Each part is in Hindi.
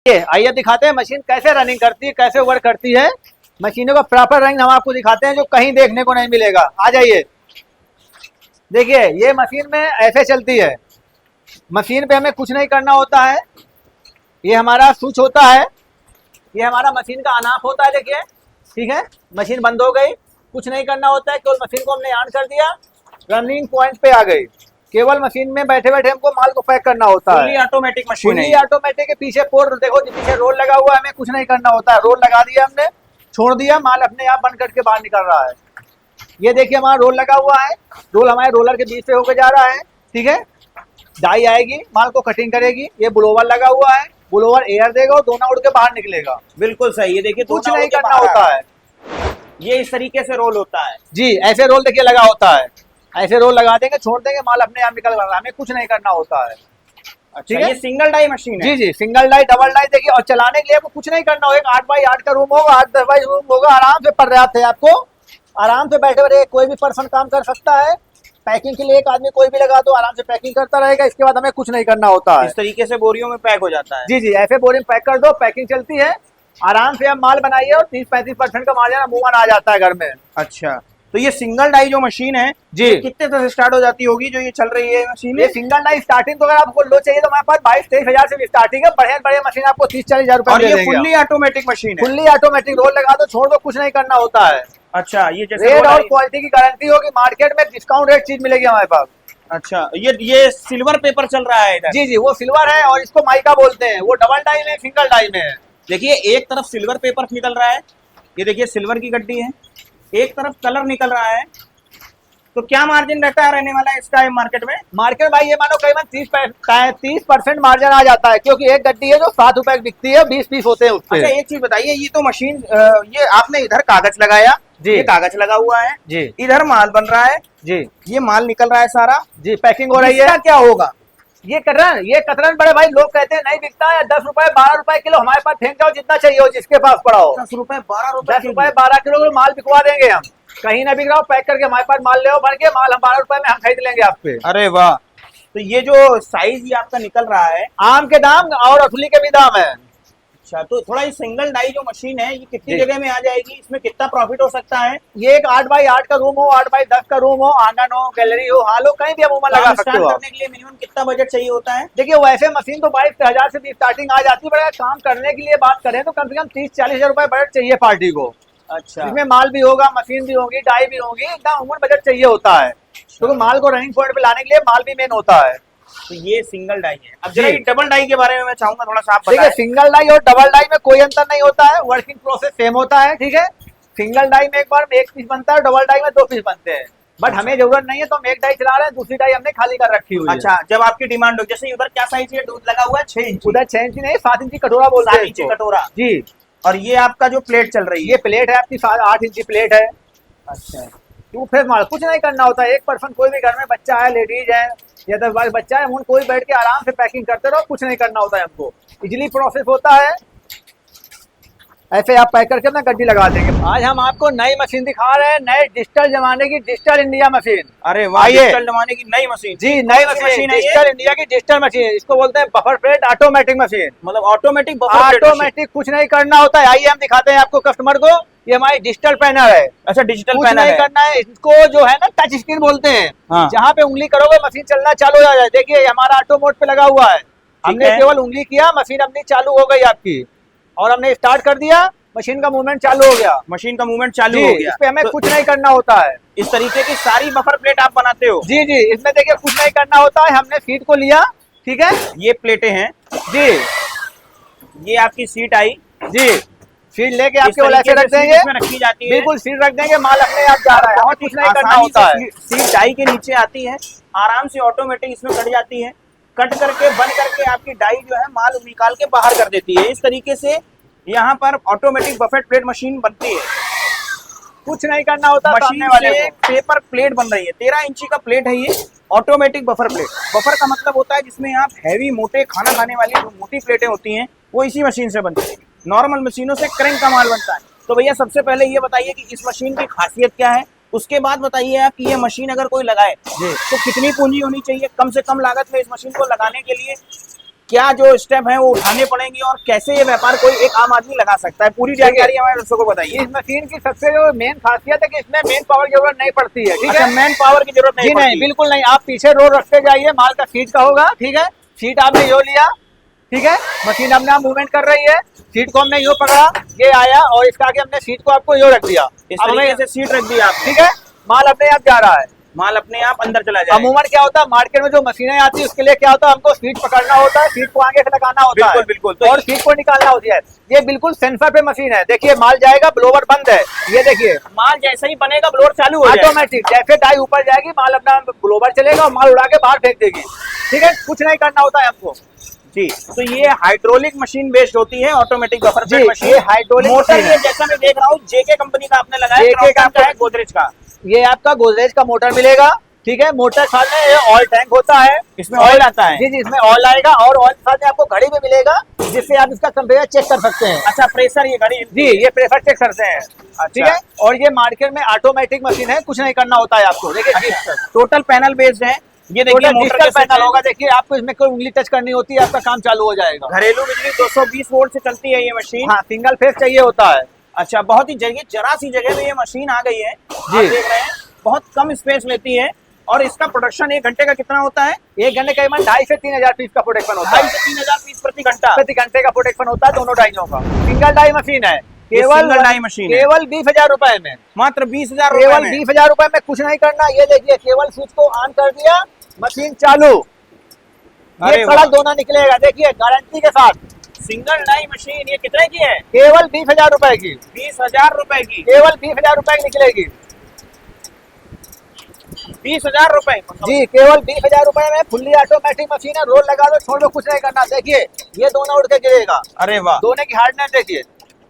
आइए दिखाते हैं मशीन कैसे रनिंग करती है, कैसे वर्क करती है। मशीनों का प्रॉपर रनिंग हम आपको दिखाते हैं जो कहीं देखने को नहीं मिलेगा। आ जाइए, देखिए ये मशीन में ऐसे चलती है। मशीन पे हमें कुछ नहीं करना होता है। ये हमारा स्विच होता है, ये हमारा मशीन का ऑन ऑफ होता है। देखिए ठीक है, मशीन बंद हो गई, कुछ नहीं करना होता है, केवल मशीन को हमने ऑन कर दिया, रनिंग पॉइंट पे आ गई। केवल मशीन में बैठे बैठे हमको माल को पैक करना होता है। ऑटोमेटिक मशीन है। फुल्ली ऑटोमेटिक के पीछे पोर्ट देखो, पीछे रोल लगा हुआ है, हमें कुछ नहीं करना होता है। रोल लगा दिया हमने, छोड़ दिया, माल अपने आप बंद करके बाहर निकल रहा है। ये देखिए हमारा रोल लगा हुआ है, रोल हमारे रोलर के बीच से होकर जा रहा है। ठीक है, डाई आएगी, माल को कटिंग करेगी। ये ब्लोवर लगा हुआ है, ब्लोवर एयर देगा और दोनों उड़ के बाहर निकलेगा। बिल्कुल सही। ये देखिए कुछ नहीं करना होता है। ये इस तरीके से रोल होता है जी, ऐसे रोल देखिए लगा होता है। ऐसे रोल लगा देंगे, छोड़ देंगे, माल अपने आप निकल रहा है, हमें कुछ नहीं करना होता है। अच्छा, ये सिंगल डाई मशीन है। जी जी, सिंगल डाई, डबल डाई देखिए। और चलाने के लिए आपको कुछ नहीं करना होगा। 8x8 का रूम होगा, 8x10 रूम होगा, आराम से पर्याप्त है। आपको आराम से बैठे बैठे कोई भी पर्सन काम कर सकता है। पैकिंग के लिए एक आदमी कोई भी लगा दो, आराम से पैकिंग करता रहेगा। इसके बाद हमें कुछ नहीं करना होता है। इस तरीके से बोरियों में पैक हो जाता है। जी जी, ऐसे बोरी में पैक कर दो, पैकिंग चलती है। आराम से आप माल बनाइए और 30-35% का मार्जिन अमूमन आ जाता है घर में। अच्छा, तो ये सिंगल डाई जो मशीन है जी, कितने तक स्टार्ट हो जाती होगी जो ये चल रही है मशीन? ये सिंगल डाई स्टार्टिंग तो अगर आपको लो चाहिए तो हमारे पास 22-23 हजार से भी स्टार्टिंग है। बढ़िया बढ़िया मशीन आपको 30-40 हजार रुपए। और ये फुल्ली ऑटोमेटिक मशीन है। फुल्ली ऑटोमेटिक, रोल लगा दो, छोड़ दो, कुछ नहीं करना होता है। अच्छा, ये जैसे रेट और क्वालिटी की गारंटी होगी। मार्केट में डिस्काउंट रेट चीज मिलेगी हमारे पास। अच्छा, ये सिल्वर पेपर चल रहा है इधर। जी जी, वो सिल्वर है और इसको माइका बोलते हैं। वो डबल डाई में, सिंगल डाई में है। देखिए एक तरफ सिल्वर पेपर निकल रहा है, ये देखिए सिल्वर की गड्डी है, एक तरफ कलर निकल रहा है। तो क्या मार्जिन रहता है रहने वाला है इसका मार्केट में? मार्केट भाई ये मानो करीबन 30% मार्जिन आ जाता है, क्योंकि एक गड्डी है जो 7 रुपए की बिकती है, 20 पीस होते हैं उससे। अच्छा, एक चीज बताइए, ये तो मशीन ये आपने इधर कागज लगाया जी, ये कागज लगा हुआ है जी, इधर माल बन रहा है जी, ये माल निकल रहा है सारा जी, पैकिंग हो रही है। क्या होगा? ये कतरन बड़े भाई लोग कहते हैं नहीं बिकता है। 10 रुपए 12 रुपए किलो, हमारे पास फेंक जाओ जितना चाहिए हो, जिसके पास पड़ा हो। 10 रुपए 12 रुपए 10 रुपए 12 किलो माल बिकवा देंगे हम। कहीं ना बिक रहा हो, पैक करके हमारे पास माल ले आओ, भर के माल हम 12 रुपए में हम खरीद लेंगे आपसे। अरे वाह, तो ये जो साइज ये आपका निकल रहा है, आम के दाम और असली के भी दाम है। अच्छा, तो थोड़ा ये सिंगल डाई जो मशीन है ये कितनी जगह में आ जाएगी? इसमें कितना प्रॉफिट हो सकता है? ये एक 8x8 का रूम हो, 8x10 का रूम हो, आंगन हो, गैलरी हो, हाल हो, कहीं भी अमूमन लगा सकते हो। करने के लिए मिनिमम कितना बजट चाहिए होता है? देखिए वैसे मशीन तो 22 हजार से भी स्टार्टिंग आ जाती है, बट काम करने के लिए बात करें तो कम से कम 30-40 हजार रुपए बजट चाहिए पार्टी को। अच्छा, इसमें माल भी होगा, मशीन भी होगी, डाई भी होगी, एकदम अमूमन बजट चाहिए होता है, क्योंकि माल को रनिंग पॉइंट पे लाने के लिए माल भी मेन होता है। तो ये सिंगल डाई है। अब जरा डबल डाई के बारे में मैं चाहूंगा थोड़ा सा आप बताएं। देखिए सिंगल डाई और डबल डाई में कोई अंतर नहीं होता है, वर्किंग प्रोसेस सेम होता है। ठीक है, सिंगल डाई में एक बार में 1 पीस बनता है, डबल डाई में 2 पीस बनते हैं। बट हमें जरूरत नहीं है तो हम एक डाई चला रहे हैं, दूसरी डाई हमने खाली कर रखी हुई है। अच्छा, जब आपकी डिमांड हो, जैसे उधर क्या साइज है दूध लगा हुआ है? 6 इंच। उधर 6 इंची नहीं, 7 इंची कटोरा बोलते हैं। 7 इंची कटोरा जी। और ये आपका जो प्लेट चल रही है, ये प्लेट है आपकी 8 इंची प्लेट है। अच्छा, टू फेस माल, कुछ नहीं करना होता है। एक पर्सन कोई भी घर में बच्चा है, लेडीज है या 10-12 बच्चा है, उन कोई बैठ के आराम से पैकिंग करते रहो, कुछ नहीं करना होता है। हमको इजिली प्रोसेस होता है। ऐसे आप पैक करके अपना गड्डी लगा देंगे। आज हम आपको नई मशीन दिखा रहे हैं, नए डिजिटल जमाने की डिजिटल इंडिया मशीन। अरे वाह, डिजिटल जमाने की नई मशीन। जी, नई मशीन है, डिजिटल इंडिया की डिजिटल मशीन। इसको बोलते हैं बफर प्लेट ऑटोमेटिक मशीन। मतलब ऑटोमेटिक ऑटोमेटिक, कुछ नहीं करना होता है। आइए हम दिखाते हैं आपको कस्टमर को। ये हमारी डिजिटल पैनल है। अच्छा, डिजिटल कुछ पैनल नहीं है। करना है, इसको जो है ना टच स्क्रीन बोलते हैं। हाँ। जहाँ पे उंगली करोगे मशीन चलना चालू हो जाए। देखिए हमारा ऑटो मोड पे लगा हुआ है, हमने केवल उंगली किया, मशीन अपनी चालू हो गई आपकी, और हमने स्टार्ट कर दिया, मशीन का मूवमेंट चालू हो गया। मशीन का मूवमेंट चालू हो गया। इस पे हमें कुछ नहीं करना होता है। इस तरीके की सारी बफर प्लेट आप बनाते हो? जी जी, इसमें देखिए कुछ नहीं करना होता है। हमने सीट को लिया, ठीक है, ये प्लेटें हैं जी, ये आपकी सीट आई जी, सीट लेके आपके वाले ऐसे रख देंगे, रखी जाती है। बिल्कुल सीट रख देंगे, माल अपने आप जा रहा है, और कुछ नहीं करना होता है। सीट डाई के नीचे आती है, आराम से ऑटोमेटिक इसमें कट जाती है, कट करके बंद करके आपकी डाई जो है माल निकाल के बाहर कर देती है। इस तरीके से यहाँ पर ऑटोमेटिक बफेट प्लेट मशीन बनती है, कुछ नहीं करना होता। मशीन से पेपर प्लेट बन रही है। 13 इंची का प्लेट है ये, ऑटोमेटिक बफर प्लेट। बफर का मतलब होता है जिसमें आप हैवी मोटे खाना खाने वाली जो मोटी प्लेटें होती हैं वो इसी मशीन से बनती है। नॉर्मल मशीनों से क्रैंक का माल बनता है। तो भैया सबसे पहले ये बताइए कि इस मशीन की खासियत क्या है, उसके बाद बताइए आप कि ये मशीन अगर कोई लगाए तो कितनी पूंजी होनी चाहिए, कम से कम लागत में इस मशीन को लगाने के लिए क्या जो स्टेप है वो उठाने पड़ेंगे और कैसे ये व्यापार कोई एक आम आदमी लगा सकता है, पूरी जानकारी हमारे दर्शकों को बताइए। इस मशीन की सबसे जो मेन खासियत है कि इसमें मेन पावर की जरूरत नहीं पड़ती है, ठीक अच्छा, है। मैन पावर की जरूरत नहीं जी पड़ती। नहीं, बिल्कुल नहीं। आप पीछे रोल रखते जाइए, माल का सीट का होगा, ठीक है। सीट आपने यो लिया, ठीक है, मशीन अपने आप मूवमेंट कर रही है। सीट को हमने यो पकड़ा, ये आया और इसका आगे हमने सीट को आपको यो रख दिया। इस अब तरीके हमें से सीट रख दी आपने, ठीक है, माल अपने आप जा रहा है। माल अपने आप अंदर चला जाए। अमूमन क्या होता है मार्केट में जो मशीनें आती है उसके लिए क्या होता है, हमको सीट पकड़ना होता है, सीट को आगे से लगाना होता है, बिल्कुल, तो और सीट को निकालना होती है। ये बिल्कुल सेंसर पे मशीन है। देखिए माल जाएगा, ब्लोवर बंद है, ये देखिए माल जैसे ही बनेगा ब्लोअर चालू हो जाएगा। ऑटोमेटिक जैसे डाई ऊपर जाएगी माल अपना ब्लोवर चलेगा और माल उड़ा के बाहर फेंक देगी, ठीक है। कुछ नहीं करना होता है हमको जी। तो ये हाइड्रोलिक मशीन बेस्ड होती है, ऑटोमेटिक बफर प्लेट जी, मशीन। ये हाइड्रोलिक मोटर मशीन ये है। जैसा मैं देख रहा हूँ जेके कंपनी का आपने लगाया, JK क्रॉम्पटन का है, गोदरेज का। ये आपका गोदरेज का मोटर मिलेगा, ठीक है। मोटर साथ में ये ऑयल टैंक होता है, इसमें ऑयल आता है। जी जी, इसमें ऑयल आएगा और ऑयल साथ में आपको घड़ी भी मिलेगा जिससे आप इसका टेम्परेचर चेक कर सकते हैं। अच्छा, प्रेशर ये घड़ी जी, ये प्रेशर चेक करते हैं, ठीक है। और ये मार्केट में ऑटोमेटिक मशीन है, कुछ नहीं करना होता है आपको। देखिए अच्छा, टोटल पैनल बेस्ड है। ये देखिए मोटर डिजिटल के पैनल होगा, देखिए आपको इसमें कोई उंगली टच करनी होती है, आपका काम चालू हो जाएगा। घरेलू बिजली 220 वोल्ट से चलती है ये मशीन। हाँ, सिंगल फेस चाहिए होता है। अच्छा, बहुत ही जरा सी जगह में ये मशीन आ गई है, आप जी। देख रहे हैं, बहुत कम स्पेस लेती है। और इसका प्रोडक्शन 1 घंटे का कितना होता है? 1 घंटे करीबन 2,500 से 3,000 पीस का प्रोडक्शन होता है। 2,500 से 3,000 पीस प्रति घंटा। प्रति घंटे का प्रोडक्शन होता है दोनों डाइयों का। सिंगल डाई मशीन है, केवल सिंगल डाई मशीन है। केवल 20,000 रुपए में, मात्र 20,000 केवल रुपए में। 20,000 रुपए में कुछ नहीं करना। ये देखिए केवल स्विच को ऑन कर दिया, मशीन चालू, अरे ये वाह। कड़क दोना निकलेगा, देखिए गारंटी के साथ। सिंगल डाई मशीन ये कितने की है? केवल 20,000 रुपए की, 20,000 रुपए की। केवल 20,000 रुपए की निकलेगी। 20,000 रुपए जी, केवल 20,000 रुपए में फुल्ली ऑटोमेटिक मशीन है। रोल लगा दो, छोड़ दो, कुछ नहीं करना। देखिए ये दोनों उड़ के गिरेगा, अरे वाह। दोनों की हार्डनेस देखिए।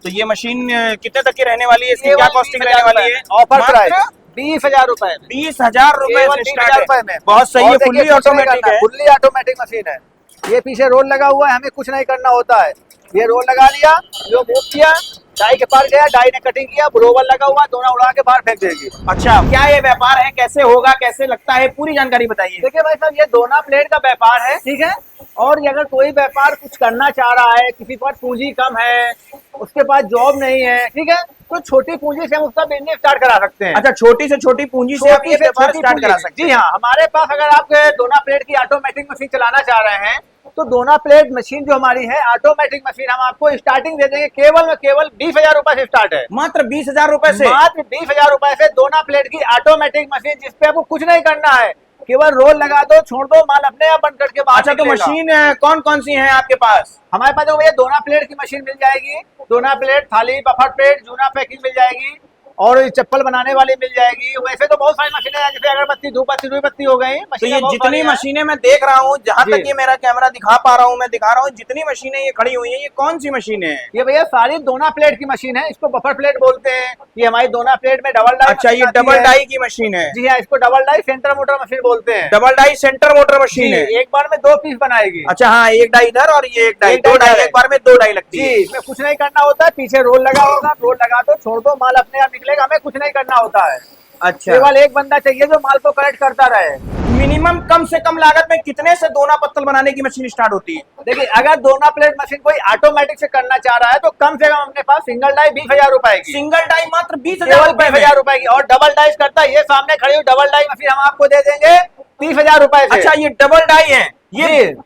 तो ये मशीन कितने तक की रहने वाली है? इसकी क्या कॉस्टिंग रहने वाली है? ऑफर प्राइस 20,000 रुपए में, 20,000 रुपए केवल से 20,000 स्टार्ट रुपए है। में। बहुत सही और है, देखिए, फुल्ली कुछ नहीं ऑटोमेटिक करना, है। फुल्ली ऑटोमेटिक मशीन है। ये पीछे रोल लगा हुआ है, हमें कुछ नहीं करना होता है। ये रोल लगा लिया, जो मूव किया, डाई के पार गया, डाई ने कटिंग किया, ब्लोवर लगा हुआ, दोनों उड़ा के बाहर फेंक देगी। अच्छा, क्या ये व्यापार है, कैसे होगा, कैसे लगता है, पूरी जानकारी बताइए। देखिए भाई साहब, ये दोना प्लेट का व्यापार है, ठीक है। और ये अगर कोई व्यापार कुछ करना चाह रहा है, किसी के पास पूंजी कम है, उसके पास जॉब नहीं है, ठीक है, तो छोटी पूंजी से हम उसका बिजनेस स्टार्ट करा सकते हैं। अच्छा, छोटी से छोटी पूंजी से आप ये व्यापार स्टार्ट करा सकते हैं। जी हाँ, हमारे पास अगर आप दोना प्लेट की ऑटोमेटिक मशीन चलाना चाह रहे हैं तो दोना प्लेट मशीन जो हमारी है ऑटोमेटिक मशीन, हम आपको स्टार्टिंग दे देंगे केवल 20,000 रुपए से स्टार्ट है। मात्र 20,000 रुपए से, मात्र 20,000 रुपए से दोना प्लेट की ऑटोमेटिक मशीन, जिसपे आपको कुछ नहीं करना है, केवल रोल लगा दो, छोड़ दो, माल अपने आप बंद करके बाहर अच्छा, तो निकलेगा। मशीन कौन कौन सी है आपके पास? हमारे पास भैया दोना प्लेट की मशीन मिल जाएगी, दोना प्लेट, थाली, बफर प्लेट, जूना पैकिंग मिल जाएगी, और चप्पल बनाने वाली मिल जाएगी। वैसे तो बहुत सारी मशीनें हैं, जैसे अगरबत्ती, धूपबत्ती, रुईबत्ती हो गई। तो ये जितनी मशीनें मैं देख रहा हूँ, जहाँ जी। तक ये मेरा कैमरा दिखा पा रहा हूँ, मैं दिखा रहा हूँ, जितनी मशीनें ये खड़ी हुई हैं, ये कौन सी मशीनें हैं? ये भैया सारी दोना प्लेट की मशीन है, इसको बफर प्लेट बोलते हैं। ये हमारी दोना प्लेट में डबल डाई। अच्छा, ये डबल डाई की मशीन है। जी हाँ, इसको double die centre motor machine बोलते हैं। Double die centre motor machine है। एक बार में 2 पीस बनाएगी। अच्छा, हाँ, एक डाई इधर और ये एक डाई, एक दो डाई डाई, है। एक बार में 2 डाई लगती जी, है। इसमें कुछ नहीं करना होता है, पीछे रोल लगा होगा, रोल लगा दो, छोड़ दो, माल अपने आप निकलेगा, हमें कुछ नहीं करना होता है। अच्छा, केवल एक बंदा चाहिए जो माल को कलेक्ट करता रहे। मिनिमम कम से कम लागत में कितने से दोना पत्तल बनाने की मशीन स्टार्ट होती है? देखिए, अगर दोना प्लेट मशीन कोई ऑटोमेटिक से करना चाह रहा है तो कम से कम अपने पास सिंगल डाई 20,000 रुपए की, सिंगल डाई मात्र 20,000 केवल रुपए में। 20,000 रुपए की। और डबल डाइस करता है, ये सामने खड़ी हुई डबल डाई मशीन हम आपको दे देंगे 30,000 रुपए से। अच्छा, ये डबल डाई है ये? जी।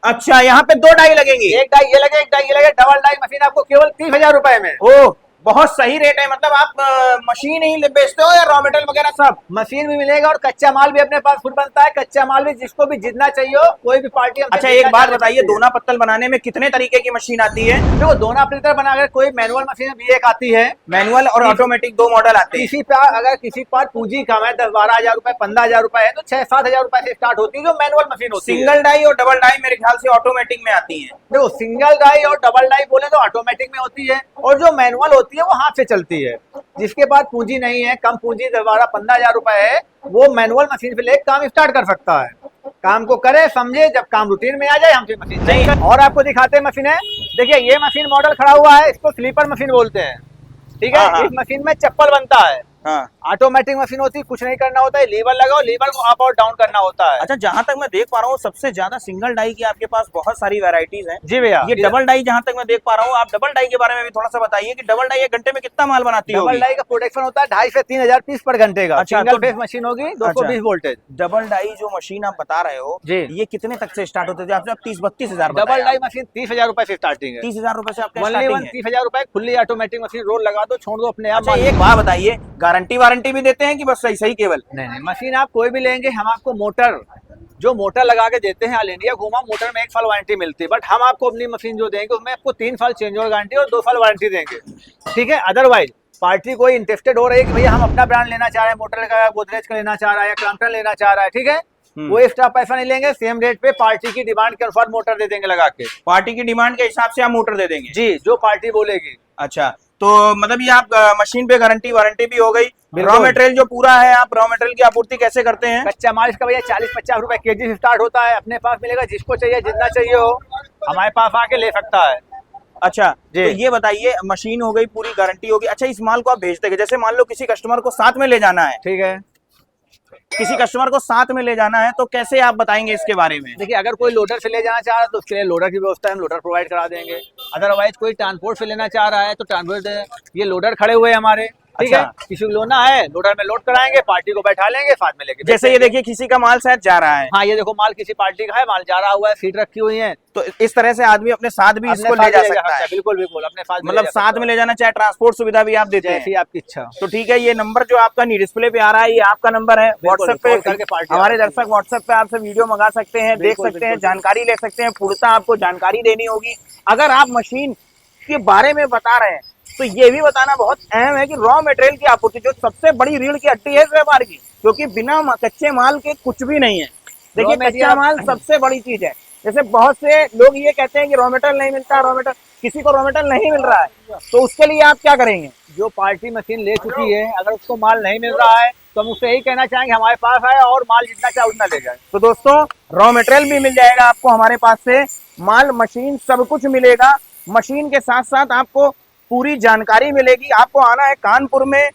अच्छा, यहाँ पे 2 डाई लगेंगी। एक डाई ये लगे, एक डाई ये लगे, डबल डाई मशीन आपको केवल 30,000 रुपए में। ओह, बहुत सही रेट है। मतलब आप मशीन ही बेचते हो या रॉ मटेरियल वगैरह सब? मशीन भी मिलेगा और कच्चा माल भी अपने पास खुद बनता है। कच्चा माल भी जिसको भी जितना चाहिए हो, कोई भी पार्टी हमसे अच्छा, जितना एक बात चाहे बताइए, सकती है। दोना पत्तल बनाने में कितने तरीके की मशीन आती है? देखो, दोना प्लेटर बनाकर कोई मैनुअल मशीन भी एक आती है, मैनुअल और ऑटोमेटिक 2 मॉडल आते हैं। किसी पे अगर किसी के पास पूंजी कम है, 10-12 हजार रुपए, 15,000 रुपए है, तो 6-7 हजार रुपए से स्टार्ट होती है जो मैनुअल मशीन होती है। सिंगल डाई और डबल डाई मेरे ख्याल से ऑटोमेटिक में आती है। देखो, सिंगल डाई और डबल डाई बोले तो ऑटोमेटिक में होती है, और जो मैनुअल होती है वो हाथ से चलती है। जिसके पास पूंजी नहीं है, कम पूंजी 12-15,000 रुपए है, वो मैनुअल मशीन पे लेकर काम स्टार्ट कर सकता है। काम को करे, समझे, जब काम रूटीन में आ जाए हमसे मशीन नहीं। और आपको दिखाते हैं मशीनें। देखिए, ये मशीन मॉडल खड़ा हुआ है, इसको स्लीपर मशीन बोलते हैं, ठीक है। हाँ। इस मशीन में चप्पल बनता है, हाँ। ऑटोमेटिक मशीन होती है, कुछ नहीं करना होता है, लीवर लगाओ, लीवर को अप और डाउन करना होता है। अच्छा, जहां तक मैं देख पा रहा हूँ सबसे ज्यादा सिंगल डाई की आपके पास बहुत सारी वैरायटीज हैं। जी भैया, ये डबल डाई जहां तक मैं देख पा रहा हूँ, आप डबल डाई के बारे में भी थोड़ा सा बताइए कि डबल डाई एक घंटे में कितना माल बनाती है? डबल डाई का प्रोडक्शन होता है 2,500 से 3,000 पीस पर घंटे का। अच्छा, सिंगल तो- फेस मशीन होगी 220 वोल्टेज। डबल डाई जो मशीन आप बता रहे हो जी। ये कितने तक से स्टार्ट होते थे? आपने 30-32 हजार डबल डाई मशीन 30,000 रुपए से स्टार्टिंग है। 30,000 रुपए से आपका ओनली स्टार्टिंग वन है। 30,000 रुपए खुली ऑटोमेटिक मशीन, रोल लगा दो, छोड़ दो, अपने आप अच्छा, माल- एक बात बताइए, गारंटी वारंटी भी देते हैं कि बस सही सही केवल? नहीं, मशीन आप कोई भी लेंगे, हम आपको मोटर जो मोटर लगा के देते हैं, ऑल इंडिया घुमा, मोटर में 1 साल वारंटी मिलती है, बट हम आपको अपनी मशीन जो देंगे उसमें आपको 3 साल चेंज ओवर गारंटी और 2 साल वारंटी देंगे। ठीक है। अदरवाइज पार्टी कोई इंटरेस्टेड हो रही है कि भैया हम अपना ब्रांड लेना चाह रहे हैं, मोटर का, गोदरेज का लेना चाह रहा है, या क्रॉम्पटन लेना चाह रहा है, ठीक है, वो एक्स्ट्रा पैसा नहीं लेंगे, सेम रेट पे पार्टी की डिमांड के अनुसार मोटर दे देंगे लगा के। पार्टी की डिमांड के हिसाब से आप मोटर दे देंगे? जी, जो पार्टी बोलेगी। अच्छा, तो मतलब ये आप मशीन पे गारंटी वारंटी भी हो गई। बिल्कुल। रॉ मटेरियल जो पूरा है, आप रॉ मटेरियल की आपूर्ति कैसे करते हैं? कच्चा माल इसका भैया 40-50 रुपए केजी से स्टार्ट होता है, अपने पास मिलेगा, जिसको चाहिए जितना चाहिए हो हमारे पास आके ले सकता है। अच्छा, जी। तो ये बताइए, मशीन हो गई, पूरी गारंटी होगी। अच्छा, इस माल को आप भेज देंगे, जैसे मान लो किसी कस्टमर को साथ में ले जाना है, ठीक है। किसी कस्टमर को साथ में ले जाना है तो कैसे आप बताएंगे इसके बारे में? देखिए, अगर कोई लोडर से ले जाना चाह रहा है तो उसके लिए लोडर की व्यवस्था है, हम लोडर प्रोवाइड करा देंगे। अदरवाइज कोई ट्रांसपोर्ट से लेना चाह रहा है तो ट्रांसपोर्ट, ये लोडर खड़े हुए हैं हमारे, ठीक है। अच्छा। किसी को लोना है, लोडर में लोड कराएंगे, पार्टी को बैठा लेंगे, साथ में लेके जैसे ये देखिए, किसी का माल शायद जा रहा है, हाँ, ये देखो माल किसी पार्टी का है, माल जा रहा हुआ है, सीट रखी हुई है, तो इस तरह से आदमी अपने साथ भी अपने इसको साथ ले जा भी सकता है? बिल्कुल बिल्कुल, अपने साथ भी मतलब ले जा साथ सकता में ले जाना, चाहे ट्रांसपोर्ट सुविधा भी आप है, देते जैसी हैं? आपकी इच्छा। तो ठीक है, ये नंबर जो आपका नी डिस्प्ले पे आ रहा है, ये आपका नंबर है। व्हाट्सएप कॉल पे करके पार्टी हमारे आ सकती दर्शक व्हाट्सएप पे आपसे वीडियो मंगा सकते हैं, देख बिल्कुल, सकते हैं, बिल्कुल। जानकारी ले सकते हैं, पूर्णतः आपको जानकारी देनी होगी। अगर आप मशीन के बारे में बता रहे हैं तो ये भी बताना बहुत अहम है कि रॉ मटेरियल की आपूर्ति जो सबसे बड़ी रीढ़ की हड्डी है इस व्यापार की, क्योंकि बिना कच्चे माल के कुछ भी नहीं है। देखिए, कच्चा माल सबसे बड़ी चीज है। जैसे बहुत से लोग ये कहते हैं कि रॉ मटेरियल नहीं मिलता, रॉ मटेरियल, किसी को रॉ मटेरियल नहीं मिल रहा है, तो उसके लिए आप क्या करेंगे? जो पार्टी मशीन ले चुकी है, अगर उसको माल नहीं मिल रहा है तो हम उससे यही कहना चाहेंगे हमारे पास आए और माल जितना चाहे उतना ले जाए। तो दोस्तों, रॉ मटेरियल भी मिल जाएगा आपको हमारे पास से, माल, मशीन, सब कुछ मिलेगा। मशीन के साथ साथ आपको पूरी जानकारी मिलेगी। आपको आना है कानपुर में,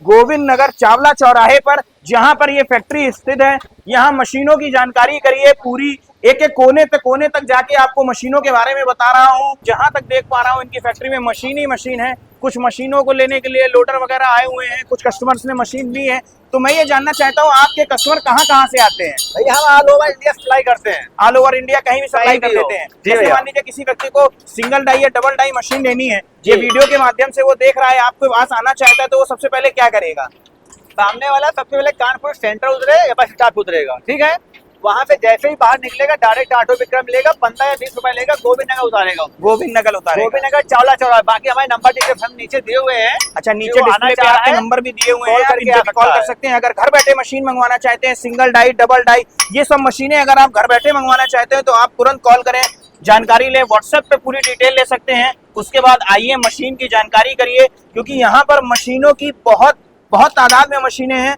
गोविंद नगर चावला चौराहे पर, जहां पर ये फैक्ट्री स्थित है। यहाँ मशीनों की जानकारी करिए, पूरी एक एक कोने तक जाके आपको मशीनों के बारे में बता रहा हूँ। जहां तक देख पा रहा हूँ, इनकी फैक्ट्री में मशीन ही मशीन है। कुछ मशीनों को लेने के लिए लोडर वगैरह आए हुए हैं, कुछ कस्टमर्स ने मशीन ली है। तो मैं ये जानना चाहता हूँ, आपके कस्टमर कहाँ से आते हैं? भैया, हम ऑल ओवर इंडिया सप्लाई करते हैं, ऑल ओवर इंडिया कहीं भी सप्लाई कर कहीं भी हो। देते हैं। जी जैसे भैया। मान लीजिए किसी व्यक्ति को सिंगल डाई या डबल डाई मशीन लेनी है, ये जी। वीडियो के माध्यम से वो देख रहा है, आपके पास आना चाहता है, तो वो सबसे पहले क्या करेगा? सामने वाला सबसे पहले कानपुर सेंटर उतरे या बस स्टॉप उतरेगा, ठीक है। वहां से जैसे ही बाहर निकलेगा डायरेक्ट ऑटो विक्रम लेगा, 15 या 20 रुपए लेगा, गोविंद नगर उतारेगा। गोविंद नगर उतारेगा। गोविंद नगर चावला चौराहा, बाकी हमारे नंबर डिस्क्रिप्शन नीचे दिए हुए हैं। अच्छा, नीचे जो आना डिस्प्ले पे चाह आपके रहा है, नंबर भी दिए हुए कॉल हैं, आप करके इनसे आ भी कॉल सकता कर है। सकते हैं। अगर घर बैठे मशीन मंगवाना चाहते हैं, सिंगल डाई, डबल डाई, ये सब मशीनें अगर आप घर बैठे मंगवाना चाहते हैं तो आप तुरंत कॉल करें, जानकारी लें, व्हाट्सएप पे पूरी डिटेल ले सकते हैं। उसके बाद आइए, मशीन की जानकारी करिए, क्योंकि यहाँ पर मशीनों की बहुत तादाद में मशीनें हैं।